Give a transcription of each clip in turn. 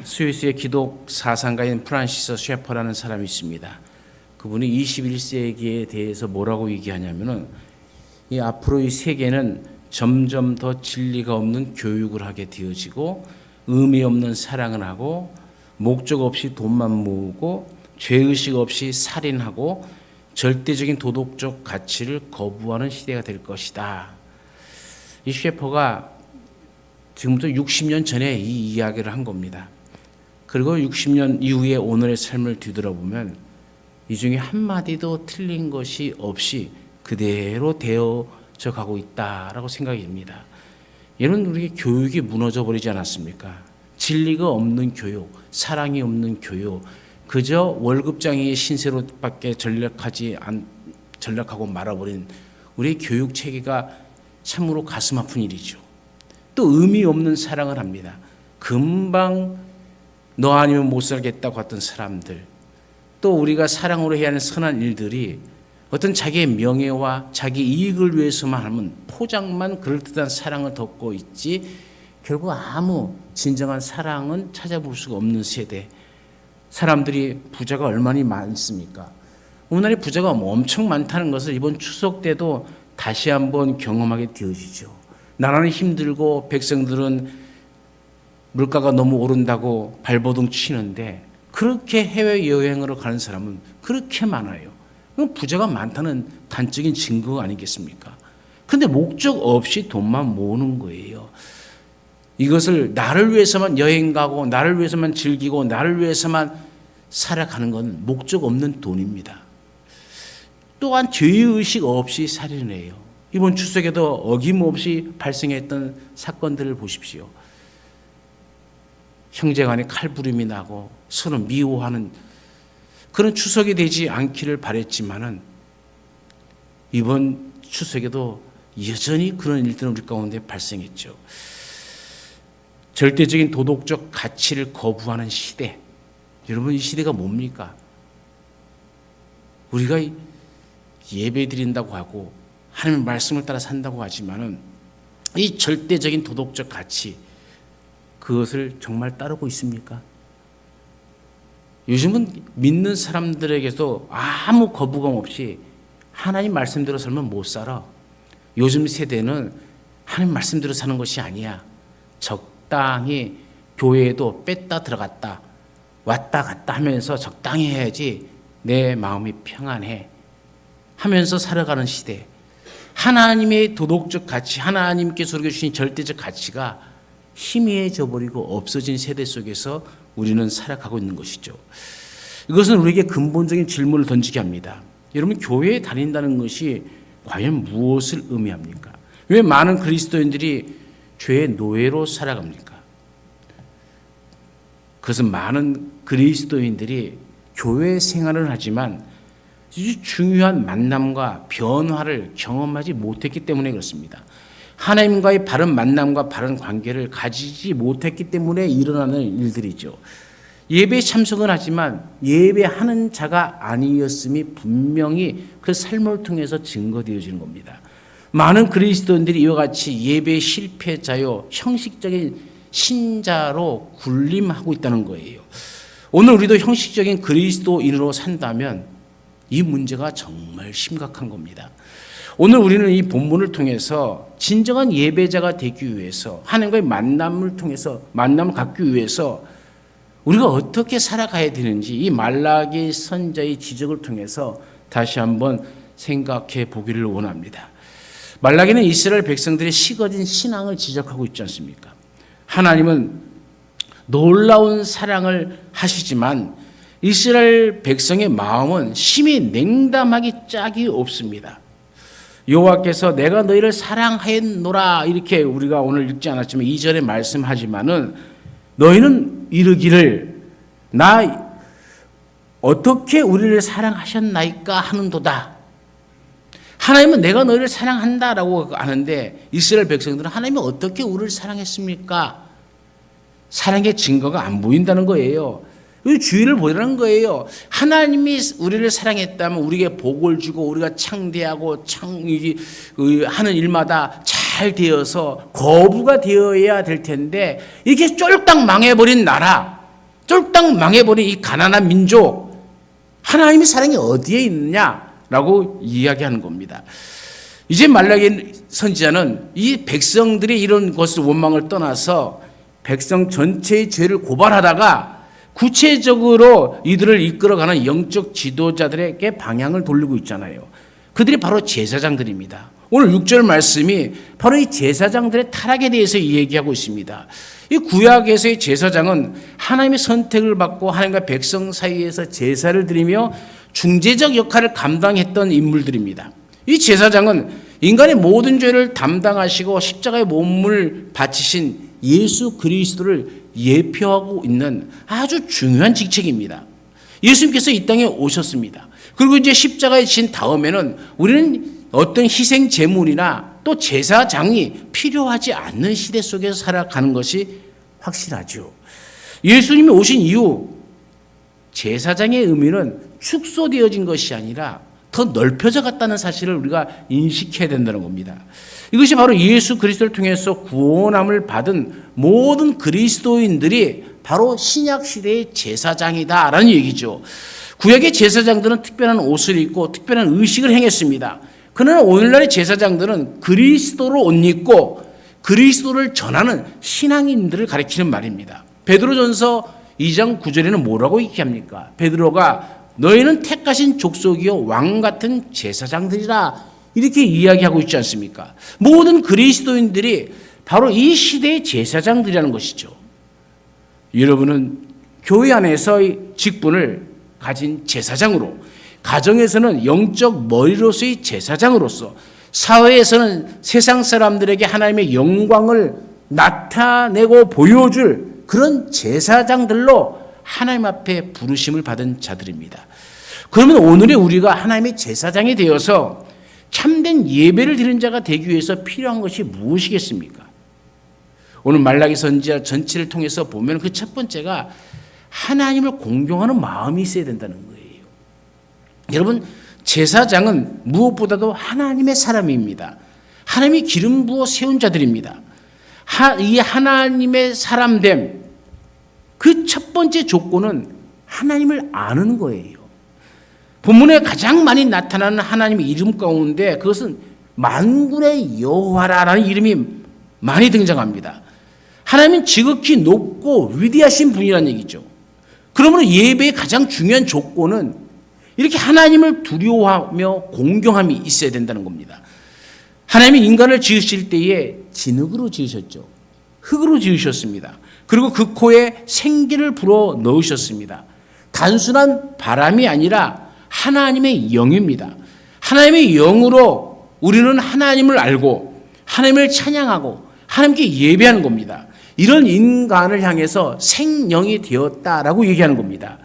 스위스의 기독 사상가인 프란시스 셰퍼라는 사람이 있습니다. 그분이 21세기에 대해서 뭐라고 얘기하냐면은 이 앞으로 이 세계는 점점 더 진리가 없는 교육을 하게 되어지고 의미 없는 사랑을 하고 목적 없이 돈만 모으고 죄의식 없이 살인하고 절대적인 도덕적 가치를 거부하는 시대가 될 것이다. 이 셰퍼가 지금부터 60년 전에 이 이야기를 한 겁니다. 그리고 60년 이후에 오늘의 삶을 뒤돌아보면 이 중에 한마디도 틀린 것이 없이 그대로 되어져 가고 있다라고 생각이 듭니다. 이런 우리 교육이 무너져 버리지 않았습니까? 진리가 없는 교육, 사랑이 없는 교육, 그저 월급장의 신세로밖에 전락하고 말아버린 우리 교육 체계가 참으로 가슴 아픈 일이죠. 또 의미 없는 사랑을 합니다. 금방 너 아니면 못 살겠다고 했던 사람들, 또 우리가 사랑으로 해야 하는 선한 일들이 어떤 자기의 명예와 자기 이익을 위해서만 하면 포장만 그럴듯한 사랑을 덮고 있지 결국 아무 진정한 사랑은 찾아볼 수가 없는 세대. 사람들이 부자가 얼마나 많습니까? 오늘날에 부자가 엄청 많다는 것을 이번 추석 때도 다시 한번 경험하게 되어지죠. 나라는 힘들고 백성들은 물가가 너무 오른다고 발버둥 치는데 그렇게 해외여행으로 가는 사람은 그렇게 많아요. 그건 부자가 많다는 단적인 증거 아니겠습니까? 그런데 목적 없이 돈만 모으는 거예요. 이것을 나를 위해서만 여행 가고 나를 위해서만 즐기고 나를 위해서만 살아가는 건 목적 없는 돈입니다. 또한 죄의식 없이 살인을 해요. 이번 추석에도 어김없이 발생했던 사건들을 보십시오. 형제간에 칼부림이 나고 서로 미워하는 그런 추석이 되지 않기를 바랬지만은 이번 추석에도 여전히 그런 일들은 우리 가운데 발생했죠. 절대적인 도덕적 가치를 거부하는 시대. 여러분, 이 시대가 뭡니까? 우리가 예배 드린다고 하고 하나님의 말씀을 따라 산다고 하지만은 이 절대적인 도덕적 가치, 그것을 정말 따르고 있습니까? 요즘은 믿는 사람들에게도 아무 거부감 없이 하나님 말씀대로 살면 못 살아. 요즘 세대는 하나님 말씀대로 사는 것이 아니야. 적당히 교회에도 뺐다 들어갔다 왔다 갔다 하면서 적당히 해야지 내 마음이 평안해 하면서 살아가는 시대. 하나님의 도덕적 가치, 하나님께서 우리에게 주신 절대적 가치가 희미해져 버리고 없어진 세대 속에서 우리는 살아가고 있는 것이죠. 이것은 우리에게 근본적인 질문을 던지게 합니다. 여러분, 교회에 다닌다는 것이 과연 무엇을 의미합니까? 왜 많은 그리스도인들이 죄의 노예로 살아갑니까? 그것은 많은 그리스도인들이 교회 생활을 하지만 아주 중요한 만남과 변화를 경험하지 못했기 때문에 그렇습니다. 하나님과의 바른 만남과 바른 관계를 가지지 못했기 때문에 일어나는 일들이죠. 예배에 참석은 하지만 예배하는 자가 아니었음이 분명히 그 삶을 통해서 증거되어지는 겁니다. 많은 그리스도인들이 이와 같이 예배 실패자요, 형식적인 신자로 군림하고 있다는 거예요. 오늘 우리도 형식적인 그리스도인으로 산다면 이 문제가 정말 심각한 겁니다. 오늘 우리는 이 본문을 통해서 진정한 예배자가 되기 위해서, 하나님과의 만남을 통해서 만남을 갖기 위해서 우리가 어떻게 살아가야 되는지 이 말라기 선자의 지적을 통해서 다시 한번 생각해 보기를 원합니다. 말라기는 이스라엘 백성들의 식어진 신앙을 지적하고 있지 않습니까? 하나님은 놀라운 사랑을 하시지만 이스라엘 백성의 마음은 심히 냉담하기 짝이 없습니다. 여호와께서 내가 너희를 사랑하였노라 이렇게 우리가 오늘 읽지 않았지만 이전에 말씀하지만은 너희는 이르기를 나 어떻게 우리를 사랑하셨나이까 하는도다. 하나님은 내가 너희를 사랑한다라고 하는데 이스라엘 백성들은 하나님이 어떻게 우리를 사랑했습니까? 사랑의 증거가 안 보인다는 거예요. 주의를 보라는 거예요. 하나님이 우리를 사랑했다면 우리에게 복을 주고 우리가 창대하고 하는 일마다 잘 되어서 거부가 되어야 될 텐데 이게 쫄딱 망해버린 나라, 쫄딱 망해버린 이 가난한 민족, 하나님의 사랑이 어디에 있느냐라고 이야기하는 겁니다. 이제 말라기 선지자는 이 백성들이 이런 것을 원망을 떠나서 백성 전체의 죄를 고발하다가 구체적으로 이들을 이끌어가는 영적 지도자들에게 방향을 돌리고 있잖아요. 그들이 바로 제사장들입니다. 오늘 6절 말씀이 바로 이 제사장들의 타락에 대해서 얘기하고 있습니다. 이 구약에서의 제사장은 하나님의 선택을 받고 하나님과 백성 사이에서 제사를 드리며 중재적 역할을 감당했던 인물들입니다. 이 제사장은 인간의 모든 죄를 담당하시고 십자가의 몸을 바치신 예수 그리스도를 예표하고 있는 아주 중요한 직책입니다. 예수님께서 이 땅에 오셨습니다. 그리고 이제 십자가에 진 다음에는 우리는 어떤 희생 제물이나 또 제사장이 필요하지 않는 시대 속에서 살아가는 것이 확실하죠. 예수님이 오신 이후 제사장의 의미는 축소되어진 것이 아니라 더 넓혀져 갔다는 사실을 우리가 인식해야 된다는 겁니다. 이것이 바로 예수 그리스도를 통해서 구원함을 받은 모든 그리스도인들이 바로 신약 시대의 제사장이다라는 얘기죠. 구약의 제사장들은 특별한 옷을 입고 특별한 의식을 행했습니다. 그러나 오늘날의 제사장들은 그리스도로 옷 입고 그리스도를 전하는 신앙인들을 가리키는 말입니다. 베드로전서 2장 9절에는 뭐라고 얘기합니까? 베드로가 너희는 택하신 족속이요 왕 같은 제사장들이라 이렇게 이야기하고 있지 않습니까? 모든 그리스도인들이 바로 이 시대의 제사장들이라는 것이죠. 여러분은 교회 안에서의 직분을 가진 제사장으로, 가정에서는 영적 머리로서의 제사장으로서, 사회에서는 세상 사람들에게 하나님의 영광을 나타내고 보여줄 그런 제사장들로 하나님 앞에 부르심을 받은 자들입니다. 그러면 오늘의 우리가 하나님의 제사장이 되어서 참된 예배를 드리는 자가 되기 위해서 필요한 것이 무엇이겠습니까? 오늘 말라기 선지자 전체를 통해서 보면 그 첫 번째가 하나님을 공경하는 마음이 있어야 된다는 거예요. 여러분, 제사장은 무엇보다도 하나님의 사람입니다. 하나님이 기름 부어 세운 자들입니다. 이 하나님의 사람됨, 그 첫 번째 조건은 하나님을 아는 거예요. 본문에 가장 많이 나타나는 하나님의 이름 가운데 그것은 만군의 여호와라는 이름이 많이 등장합니다. 하나님은 지극히 높고 위대하신 분이라는 얘기죠. 그러므로 예배의 가장 중요한 조건은 이렇게 하나님을 두려워하며 공경함이 있어야 된다는 겁니다. 하나님이 인간을 지으실 때에 진흙으로 지으셨죠. 흙으로 지으셨습니다. 그리고 그 코에 생기를 불어 넣으셨습니다. 단순한 바람이 아니라 하나님의 영입니다. 하나님의 영으로 우리는 하나님을 알고 하나님을 찬양하고 하나님께 예배하는 겁니다. 이런 인간을 향해서 생명이 되었다라고 얘기하는 겁니다.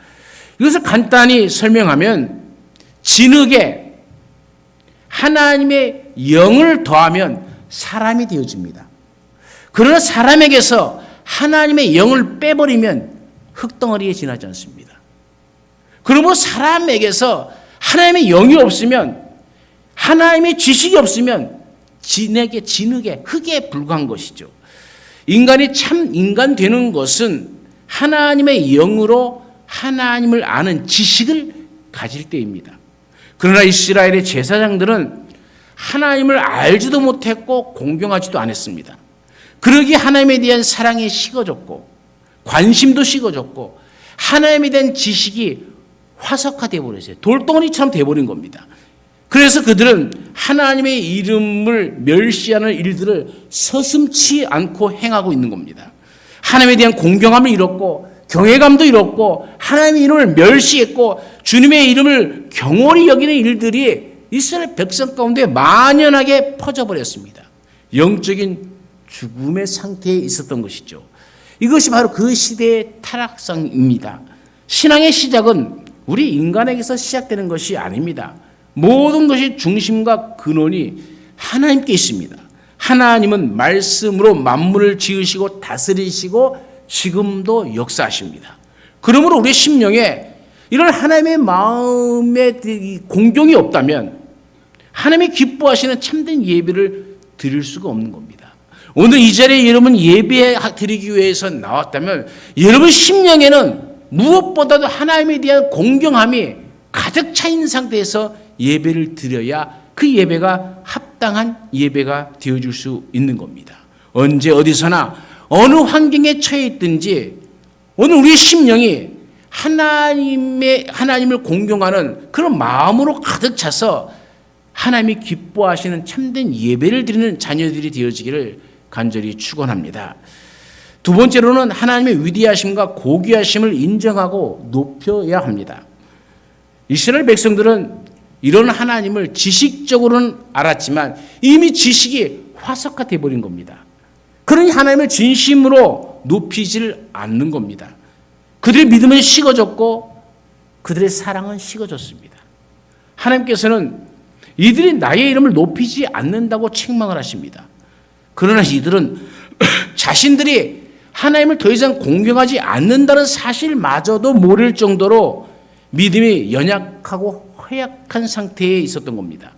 이것을 간단히 설명하면 진흙에 하나님의 영을 더하면 사람이 되어집니다. 그러나 사람에게서 하나님의 영을 빼버리면 흙덩어리에 지나지 않습니다. 그러므로 사람에게서 하나님의 영이 없으면, 하나님의 지식이 없으면 진흙에 흙에 불과한 것이죠. 인간이 참 인간 되는 것은 하나님의 영으로 하나님을 아는 지식을 가질 때입니다. 그러나 이스라엘의 제사장들은 하나님을 알지도 못했고 공경하지도 않았습니다. 그러기에 하나님에 대한 사랑이 식어졌고 관심도 식어졌고 하나님에 대한 지식이 화석화되어 버렸어요. 돌덩어리처럼 되어버린 겁니다. 그래서 그들은 하나님의 이름을 멸시하는 일들을 서슴지 않고 행하고 있는 겁니다. 하나님에 대한 공경함을 잃었고 경외감도 잃었고 하나님의 이름을 멸시했고 주님의 이름을 경홀히 여기는 일들이 이스라엘 백성 가운데 만연하게 퍼져버렸습니다. 영적인 죽음의 상태에 있었던 것이죠. 이것이 바로 그 시대의 타락상입니다. 신앙의 시작은 우리 인간에게서 시작되는 것이 아닙니다. 모든 것이 중심과 근원이 하나님께 있습니다. 하나님은 말씀으로 만물을 지으시고 다스리시고 지금도 역사하십니다. 그러므로 우리 심령에 이런 하나님의 마음의 공경이 없다면 하나님이 기뻐하시는 참된 예배를 드릴 수가 없는 겁니다. 오늘 이 자리에 여러분 예배 드리기 위해서 나왔다면 여러분 심령에는 무엇보다도 하나님에 대한 공경함이 가득 차 있는 상태에서 예배를 드려야 그 예배가 합당한 예배가 되어줄 수 있는 겁니다. 언제 어디서나 어느 환경에 처해 있든지 오늘 우리의 심령이 하나님을 공경하는 그런 마음으로 가득 차서 하나님이 기뻐하시는 참된 예배를 드리는 자녀들이 되어지기를 간절히 축원합니다. 두 번째로는 하나님의 위대하심과 고귀하심을 인정하고 높여야 합니다. 이스라엘 백성들은 이런 하나님을 지식적으로는 알았지만 이미 지식이 화석화 되어버린 겁니다. 그러니 하나님을 진심으로 높이질 않는 겁니다. 그들의 믿음은 식어졌고 그들의 사랑은 식어졌습니다. 하나님께서는 이들이 나의 이름을 높이지 않는다고 책망을 하십니다. 그러나 이들은 자신들이 하나님을 더 이상 공경하지 않는다는 사실마저도 모를 정도로 믿음이 연약하고 허약한 상태에 있었던 겁니다.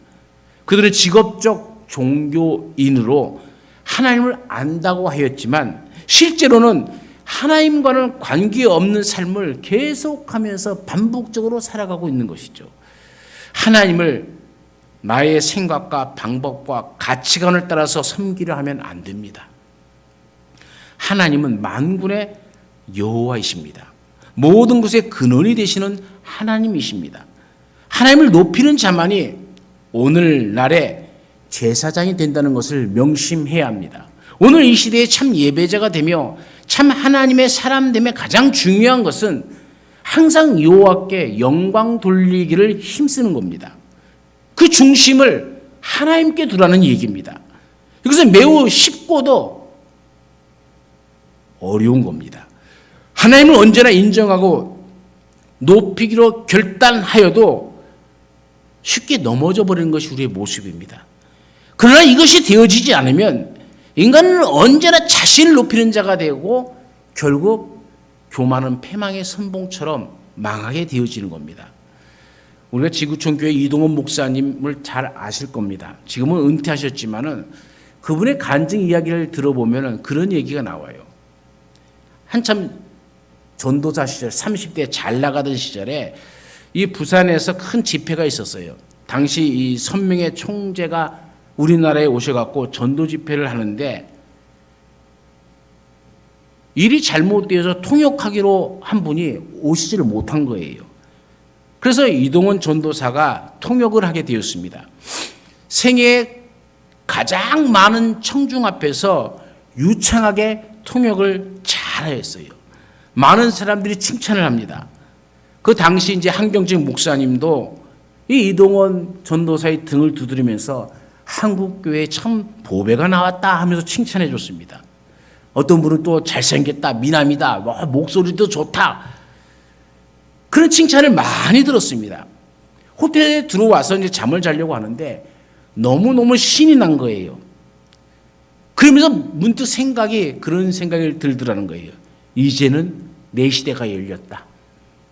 그들은 직업적 종교인으로 하나님을 안다고 하였지만 실제로는 하나님과는 관계없는 삶을 계속하면서 반복적으로 살아가고 있는 것이죠. 하나님을 나의 생각과 방법과 가치관을 따라서 섬기려 하면 안 됩니다. 하나님은 만군의 여호와이십니다. 모든 것의 근원이 되시는 하나님이십니다. 하나님을 높이는 자만이 오늘날의 제사장이 된다는 것을 명심해야 합니다. 오늘 이 시대에 참 예배자가 되며 참 하나님의 사람 됨의 가장 중요한 것은 항상 여호와께 영광 돌리기를 힘쓰는 겁니다. 그 중심을 하나님께 두라는 얘기입니다. 이것은 매우 쉽고도 어려운 겁니다. 하나님을 언제나 인정하고 높이기로 결단하여도 쉽게 넘어져 버리는 것이 우리의 모습입니다. 그러나 이것이 되어지지 않으면 인간은 언제나 자신을 높이는 자가 되고 결국 교만은 패망의 선봉처럼 망하게 되어지는 겁니다. 우리가 지구촌 교회 이동원 목사님을 잘 아실 겁니다. 지금은 은퇴하셨지만은 그분의 간증 이야기를 들어보면 그런 얘기가 나와요. 한참 전도사 시절 30대 잘 나가던 시절에 이 부산에서 큰 집회가 있었어요. 당시 이 선명의 총재가 우리나라에 오셔갖고 전도 집회를 하는데 일이 잘못되어서 통역하기로 한 분이 오시지를 못한 거예요. 그래서 이동원 전도사가 통역을 하게 되었습니다. 생애에 가장 많은 청중 앞에서 유창하게 통역을 잘했어요. 많은 사람들이 칭찬을 합니다. 그 당시 이제 한경직 목사님도 이 이동원 전도사의 등을 두드리면서 한국교회에 참 보배가 나왔다 하면서 칭찬해 줬습니다. 어떤 분은 또 잘생겼다, 미남이다, 목소리도 좋다. 그런 칭찬을 많이 들었습니다. 호텔에 들어와서 이제 잠을 자려고 하는데 너무너무 신이 난 거예요. 그러면서 문득 그런 생각이 들더라는 거예요. 이제는 내 시대가 열렸다.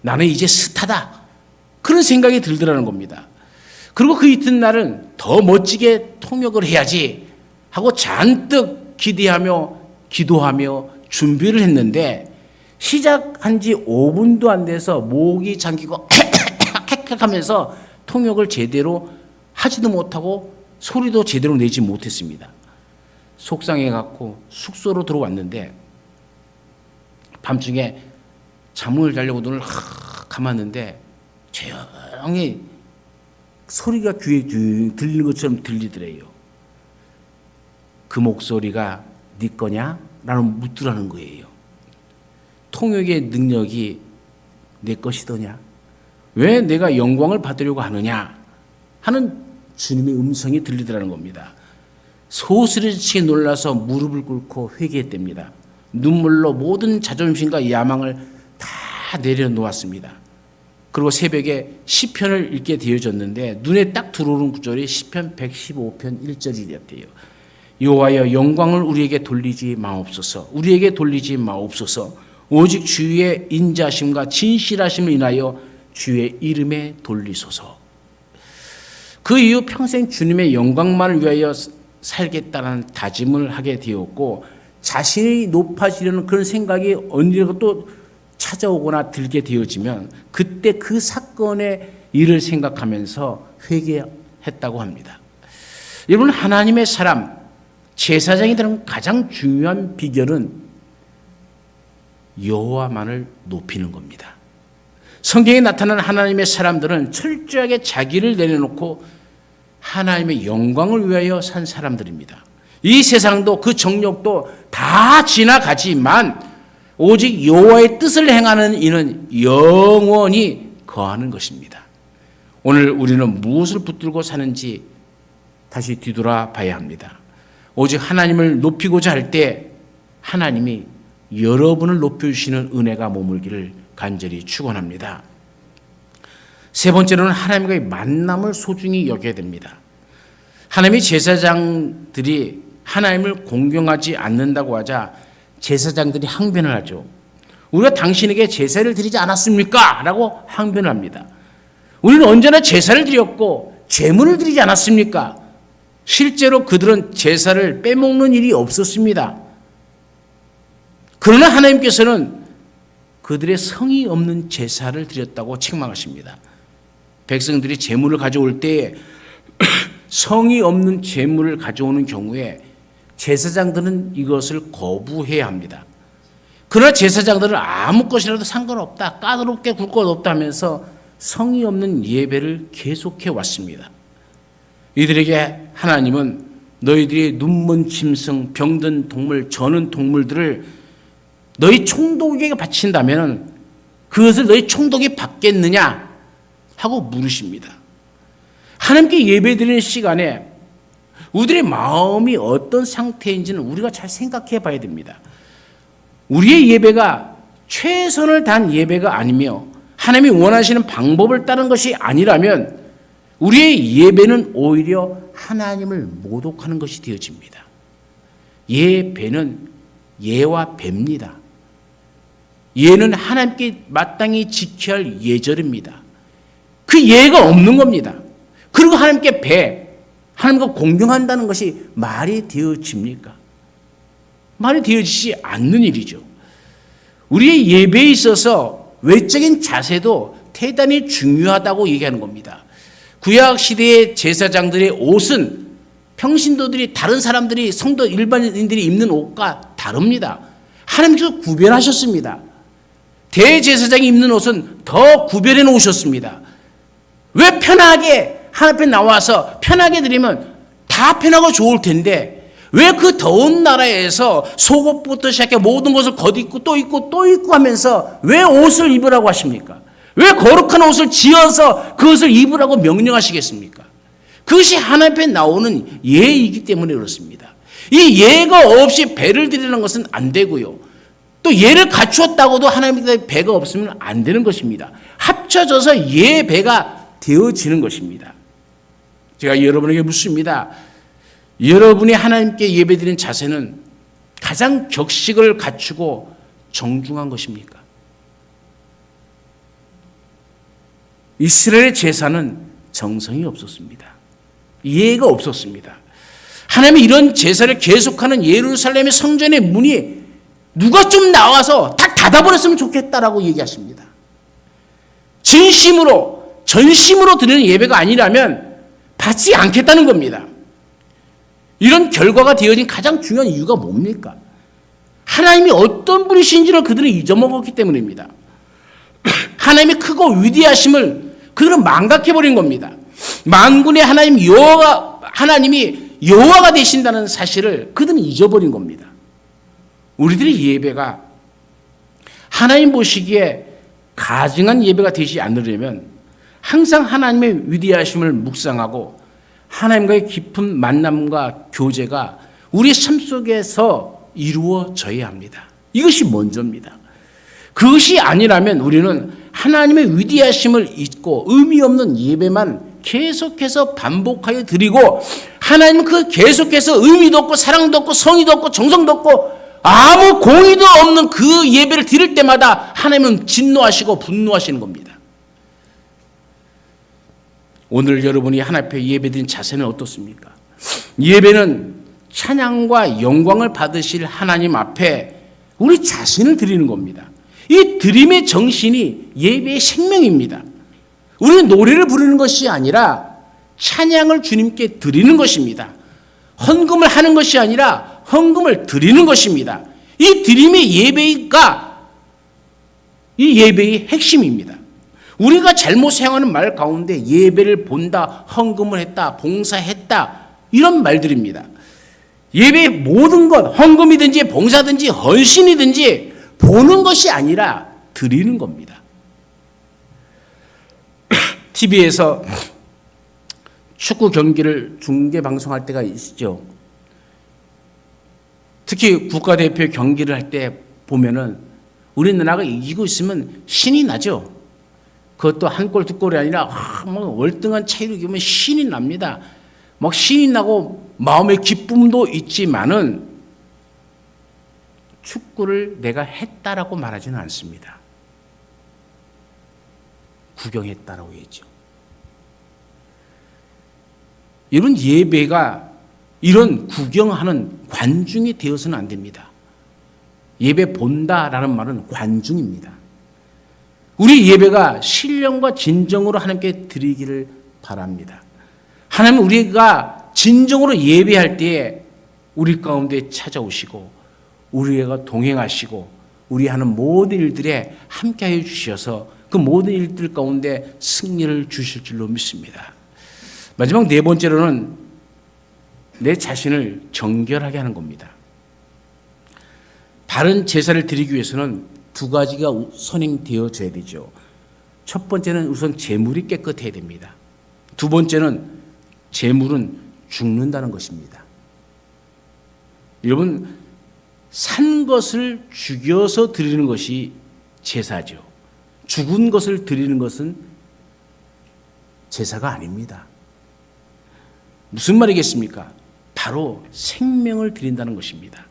나는 이제 스타다. 그런 생각이 들더라는 겁니다. 그리고 그 이튿날은 더 멋지게 통역을 해야지 하고 잔뜩 기대하며 기도하며 준비를 했는데 시작한 지 5분도 안 돼서 목이 잠기고 캑캑하면서 통역을 제대로 하지도 못하고 소리도 제대로 내지 못했습니다. 속상해갖고 숙소로 들어왔는데 밤중에 잠을 자려고 눈을 감았는데 조용히 소리가 귀에 들리는 것처럼 들리더래요. 그 목소리가 네 거냐? 라는 묻더라는 거예요. 통역의 능력이 내 것이더냐? 왜 내가 영광을 받으려고 하느냐? 하는 주님의 음성이 들리더라는 겁니다. 소스레치게 놀라서 무릎을 꿇고 회개했답니다. 눈물로 모든 자존심과 야망을 다 내려놓았습니다. 그리고 새벽에 시편을 읽게 되어졌는데 눈에 딱 들어오는 구절이 시편 115편 1절이었대요. 여호와여 영광을 우리에게 돌리지 마옵소서. 우리에게 돌리지 마옵소서. 오직 주의 인자심과 진실하심을 인하여 주의 이름에 돌리소서. 그 이후 평생 주님의 영광만을 위하여 살겠다는 다짐을 하게 되었고 자신이 높아지려는 그런 생각이 언제가 또 찾아오거나 들게 되어지면 그때 그 사건의 일을 생각하면서 회개했다고 합니다. 여러분, 하나님의 사람, 제사장이 되는 가장 중요한 비결은 여호와만을 높이는 겁니다. 성경에 나타난 하나님의 사람들은 철저하게 자기를 내려놓고 하나님의 영광을 위하여 산 사람들입니다. 이 세상도 그 정욕도 다 지나가지만 오직 여호와의 뜻을 행하는 이는 영원히 거하는 것입니다. 오늘 우리는 무엇을 붙들고 사는지 다시 뒤돌아 봐야 합니다. 오직 하나님을 높이고자 할 때 하나님이 여러분을 높여주시는 은혜가 머물기를 간절히 축원합니다. 세 번째로는 하나님과의 만남을 소중히 여겨야 됩니다. 하나님의 제사장들이 하나님을 공경하지 않는다고 하자 제사장들이 항변을 하죠. 우리가 당신에게 제사를 드리지 않았습니까? 라고 항변을 합니다. 우리는 언제나 제사를 드렸고 제물을 드리지 않았습니까? 실제로 그들은 제사를 빼먹는 일이 없었습니다. 그러나 하나님께서는 그들의 성의 없는 제사를 드렸다고 책망하십니다. 백성들이 제물을 가져올 때에 성의 없는 제물을 가져오는 경우에 제사장들은 이것을 거부해야 합니다. 그러나 제사장들은 아무 것이라도 상관없다, 까다롭게 굴 것 없다 하면서 성의 없는 예배를 계속해 왔습니다. 이들에게 하나님은 너희들이 눈먼 짐승, 병든 동물, 저는 동물들을 너희 총독에게 바친다면 그것을 너희 총독이 받겠느냐 하고 물으십니다. 하나님께 예배드리는 시간에 우리들의 마음이 어떤 상태인지는 우리가 잘 생각해 봐야 됩니다. 우리의 예배가 최선을 다한 예배가 아니며 하나님이 원하시는 방법을 따른 것이 아니라면 우리의 예배는 오히려 하나님을 모독하는 것이 되어집니다. 예배는 예와 배입니다. 예는 하나님께 마땅히 지켜야 할 예절입니다. 그 예가 없는 겁니다. 그리고 하나님께 하나님과 공경한다는 것이 말이 되어집니까? 말이 되어지지 않는 일이죠. 우리의 예배에 있어서 외적인 자세도 대단히 중요하다고 얘기하는 겁니다. 구약 시대의 제사장들의 옷은 평신도들이 다른 사람들이 성도 일반인들이 입는 옷과 다릅니다. 하나님께서 구별하셨습니다. 대제사장이 입는 옷은 더 구별해 놓으셨습니다. 왜 편하게 하나님 앞에 나와서 편하게 드리면 다 편하고 좋을 텐데 왜 그 더운 나라에서 속옷부터 시작해 모든 것을 겉입고 또 입고 또 입고 하면서 왜 옷을 입으라고 하십니까? 왜 거룩한 옷을 지어서 그것을 입으라고 명령하시겠습니까? 그것이 하나님 앞에 나오는 예이기 때문에 그렇습니다. 이 예가 없이 배를 드리는 것은 안 되고요. 또 예를 갖추었다고도 하나님께 배가 없으면 안 되는 것입니다. 합쳐져서 예배가 되어지는 것입니다. 제가 여러분에게 묻습니다. 여러분이 하나님께 예배드리는 자세는 가장 격식을 갖추고 정중한 것입니까? 이스라엘의 제사는 정성이 없었습니다. 예가 없었습니다. 하나님이 이런 제사를 계속하는 예루살렘의 성전의 문이 누가 좀 나와서 다 닫아버렸으면 좋겠다라고 얘기하십니다. 진심으로 전심으로 드리는 예배가 아니라면 받지 않겠다는 겁니다. 이런 결과가 되어진 가장 중요한 이유가 뭡니까? 하나님이 어떤 분이신지를 그들은 잊어먹었기 때문입니다. 하나님의 크고 위대하심을 그들은 망각해버린 겁니다. 만군의 하나님 하나님이 여호와가 되신다는 사실을 그들은 잊어버린 겁니다. 우리들의 예배가 하나님 보시기에 가증한 예배가 되지 않으려면 항상 하나님의 위대하심을 묵상하고 하나님과의 깊은 만남과 교제가 우리 삶 속에서 이루어져야 합니다. 이것이 먼저입니다. 그것이 아니라면 우리는 하나님의 위대하심을 잊고 의미 없는 예배만 계속해서 반복하여 드리고 하나님은 그 계속해서 의미도 없고 사랑도 없고 성의도 없고 정성도 없고 아무 공의도 없는 그 예배를 드릴 때마다 하나님은 진노하시고 분노하시는 겁니다. 오늘 여러분이 하나님 앞에 예배드린 자세는 어떻습니까? 예배는 찬양과 영광을 받으실 하나님 앞에 우리 자신을 드리는 겁니다. 이 드림의 정신이 예배의 생명입니다. 우리는 노래를 부르는 것이 아니라 찬양을 주님께 드리는 것입니다. 헌금을 하는 것이 아니라 헌금을 드리는 것입니다. 이 드림의 예배가 이 예배의 핵심입니다. 우리가 잘못 사용하는 말 가운데 예배를 본다, 헌금을 했다, 봉사했다 이런 말들입니다. 예배의 모든 것, 헌금이든지 봉사든지 헌신이든지 보는 것이 아니라 드리는 겁니다. TV에서 축구 경기를 중계 방송할 때가 있죠. 특히 국가대표 경기를 할 때 보면은 우리나라가 이기고 있으면 신이 나죠. 그것도 한 골, 두 골이 아니라 월등한 차이로 이기면 신이 납니다. 막 신이 나고 마음의 기쁨도 있지만은 축구를 내가 했다라고 말하지는 않습니다. 구경했다라고 했죠. 이런 예배가 이런 구경하는 관중이 되어서는 안 됩니다. 예배 본다라는 말은 관중입니다. 우리 예배가 신령과 진정으로 하나님께 드리기를 바랍니다. 하나님은 우리가 진정으로 예배할 때에 우리 가운데 찾아오시고 우리가 동행하시고 우리 하는 모든 일들에 함께해 주셔서 그 모든 일들 가운데 승리를 주실 줄로 믿습니다. 마지막 네 번째로는 내 자신을 정결하게 하는 겁니다. 바른 제사를 드리기 위해서는 두 가지가 선행되어져야 되죠. 첫 번째는 우선 제물이 깨끗해야 됩니다. 두 번째는 제물은 죽는다는 것입니다. 여러분, 산 것을 죽여서 드리는 것이 제사죠. 죽은 것을 드리는 것은 제사가 아닙니다. 무슨 말이겠습니까? 바로 생명을 드린다는 것입니다.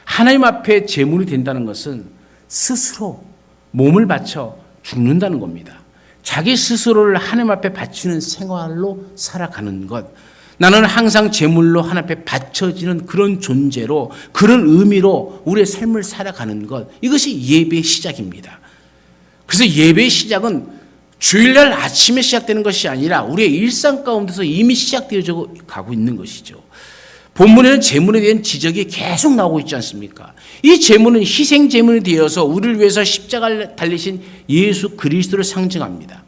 하나님 앞에 제물이 된다는 것은 스스로 몸을 바쳐 죽는다는 겁니다. 자기 스스로를 하나님 앞에 바치는 생활로 살아가는 것. 나는 항상 제물로 하나님 앞에 바쳐지는 그런 존재로, 그런 의미로 우리의 삶을 살아가는 것. 이것이 예배의 시작입니다. 그래서 예배의 시작은 주일날 아침에 시작되는 것이 아니라 우리의 일상 가운데서 이미 시작되어져 가고 있는 것이죠. 본문에는 제물에 대한 지적이 계속 나오고 있지 않습니까? 이 제물은 희생 제물이 되어서 우리를 위해서 십자가를 달리신 예수 그리스도를 상징합니다.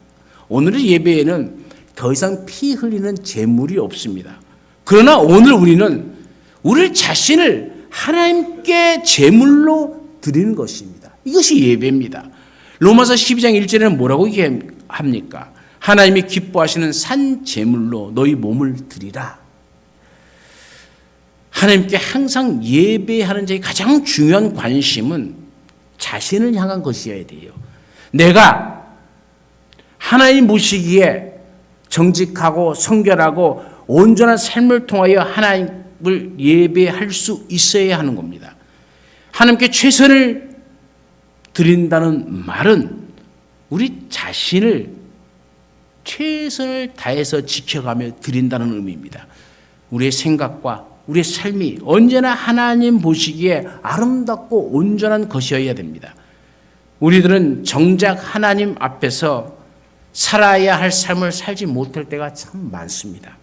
오늘의 예배에는 더 이상 피 흘리는 제물이 없습니다. 그러나 오늘 우리는 우리 자신을 하나님께 제물로 드리는 것입니다. 이것이 예배입니다. 로마서 12장 1절에는 뭐라고 얘기합니까? 하나님이 기뻐하시는 산 제물로 너희 몸을 드리라. 하나님께 항상 예배하는 자의 가장 중요한 관심은 자신을 향한 것이어야 돼요. 내가 하나님 보시기에 정직하고 성결하고 온전한 삶을 통하여 하나님을 예배할 수 있어야 하는 겁니다. 하나님께 최선을 드린다는 말은 우리 자신을 최선을 다해서 지켜가며 드린다는 의미입니다. 우리의 생각과 우리의 삶이 언제나 하나님 보시기에 아름답고 온전한 것이어야 됩니다. 우리들은 정작 하나님 앞에서 살아야 할 삶을 살지 못할 때가 참 많습니다.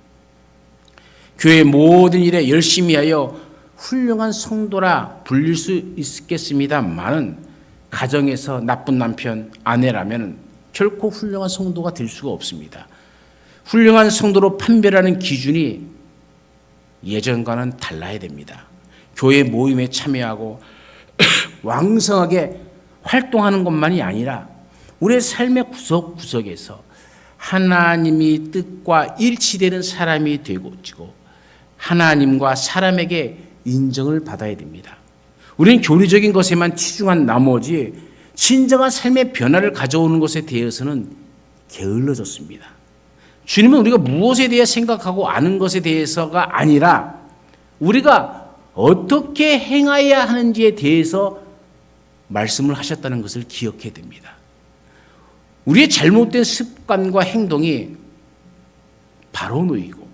교회 모든 일에 열심히 하여 훌륭한 성도라 불릴 수 있겠습니다만은 가정에서 나쁜 남편, 아내라면 결코 훌륭한 성도가 될 수가 없습니다. 훌륭한 성도로 판별하는 기준이 예전과는 달라야 됩니다. 교회 모임에 참여하고 왕성하게 활동하는 것만이 아니라 우리의 삶의 구석구석에서 하나님이 뜻과 일치되는 사람이 되고 하나님과 사람에게 인정을 받아야 됩니다. 우리는 교리적인 것에만 치중한 나머지 진정한 삶의 변화를 가져오는 것에 대해서는 게을러졌습니다. 주님은 우리가 무엇에 대해 생각하고 아는 것에 대해서가 아니라 우리가 어떻게 행해야 하는지에 대해서 말씀을 하셨다는 것을 기억해야 됩니다. 우리의 잘못된 습관과 행동이 바로 놓이고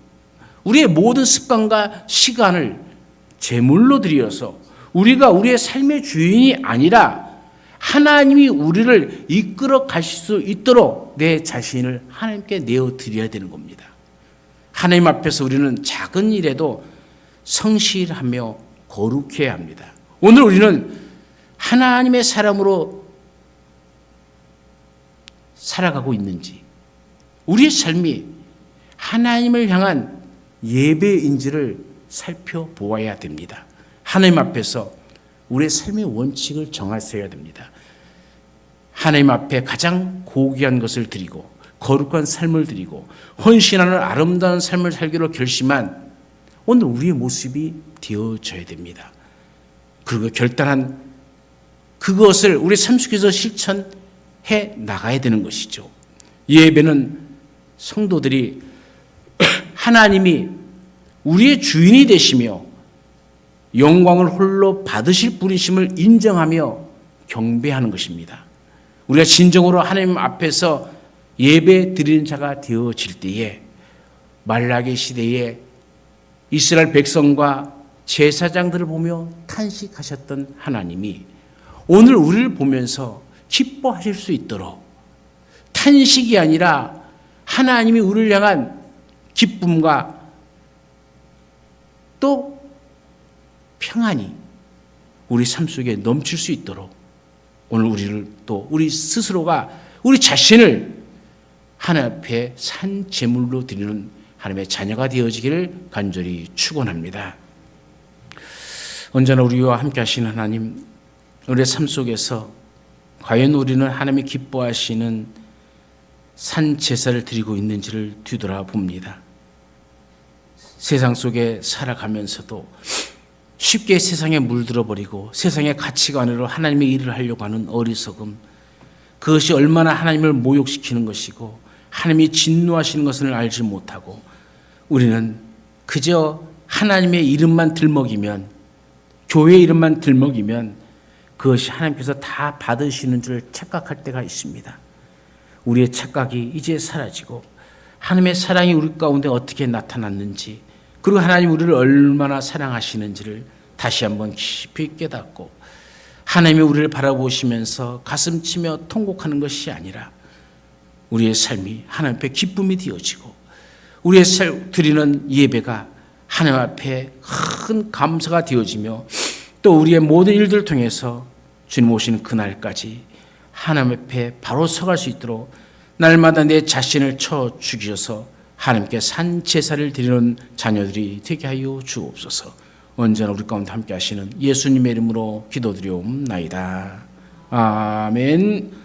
우리의 모든 습관과 시간을 제물로 드려서 우리가 우리의 삶의 주인이 아니라 하나님이 우리를 이끌어 가실 수 있도록 내 자신을 하나님께 내어드려야 되는 겁니다. 하나님 앞에서 우리는 작은 일에도 성실하며 거룩해야 합니다. 오늘 우리는 하나님의 사람으로 살아가고 있는지, 우리의 삶이 하나님을 향한 예배인지를 살펴보아야 됩니다. 하나님 앞에서 우리의 삶의 원칙을 정하셔야 됩니다. 하나님 앞에 가장 고귀한 것을 드리고 거룩한 삶을 드리고 헌신하는 아름다운 삶을 살기로 결심한 오늘 우리의 모습이 되어져야 됩니다. 그리고 결단한 그것을 우리 삶 속에서 실천해 나가야 되는 것이죠. 예배는 성도들이 하나님이 우리의 주인이 되시며 영광을 홀로 받으실 분이심을 인정하며 경배하는 것입니다. 우리가 진정으로 하나님 앞에서 예배 드리는 자가 되어질 때에 말라기 시대에 이스라엘 백성과 제사장들을 보며 탄식하셨던 하나님이 오늘 우리를 보면서 기뻐하실 수 있도록 탄식이 아니라 하나님이 우리를 향한 기쁨과 또 평안이 우리 삶 속에 넘칠 수 있도록 오늘 우리를 또 우리 스스로가 우리 자신을 하나님 앞에 산 제물로 드리는 하나님의 자녀가 되어지기를 간절히 축원합니다. 언제나 우리와 함께 하시는 하나님, 우리의 삶 속에서 과연 우리는 하나님이 기뻐하시는 산 제사를 드리고 있는지를 뒤돌아봅니다. 세상 속에 살아가면서도 쉽게 세상에 물들어버리고 세상의 가치관으로 하나님의 일을 하려고 하는 어리석음, 그것이 얼마나 하나님을 모욕시키는 것이고 하나님이 진노하시는 것을 알지 못하고 우리는 그저 하나님의 이름만 들먹이면, 교회 이름만 들먹이면 그것이 하나님께서 다 받으시는 줄 착각할 때가 있습니다. 우리의 착각이 이제 사라지고 하나님의 사랑이 우리 가운데 어떻게 나타났는지, 그리고 하나님 우리를 얼마나 사랑하시는지를 다시 한번 깊이 깨닫고 하나님이 우리를 바라보시면서 가슴 치며 통곡하는 것이 아니라 우리의 삶이 하나님 앞에 기쁨이 되어지고 우리의 드리는 예배가 하나님 앞에 큰 감사가 되어지며 또 우리의 모든 일들을 통해서 주님 오시는 그날까지 하나님 앞에 바로 서갈 수 있도록 날마다 내 자신을 쳐 죽이셔서 하나님께 산 제사를 드리는 자녀들이 되게 하여 주옵소서. 언제나 우리 가운데 함께 하시는 예수님의 이름으로 기도드리옵나이다. 아멘.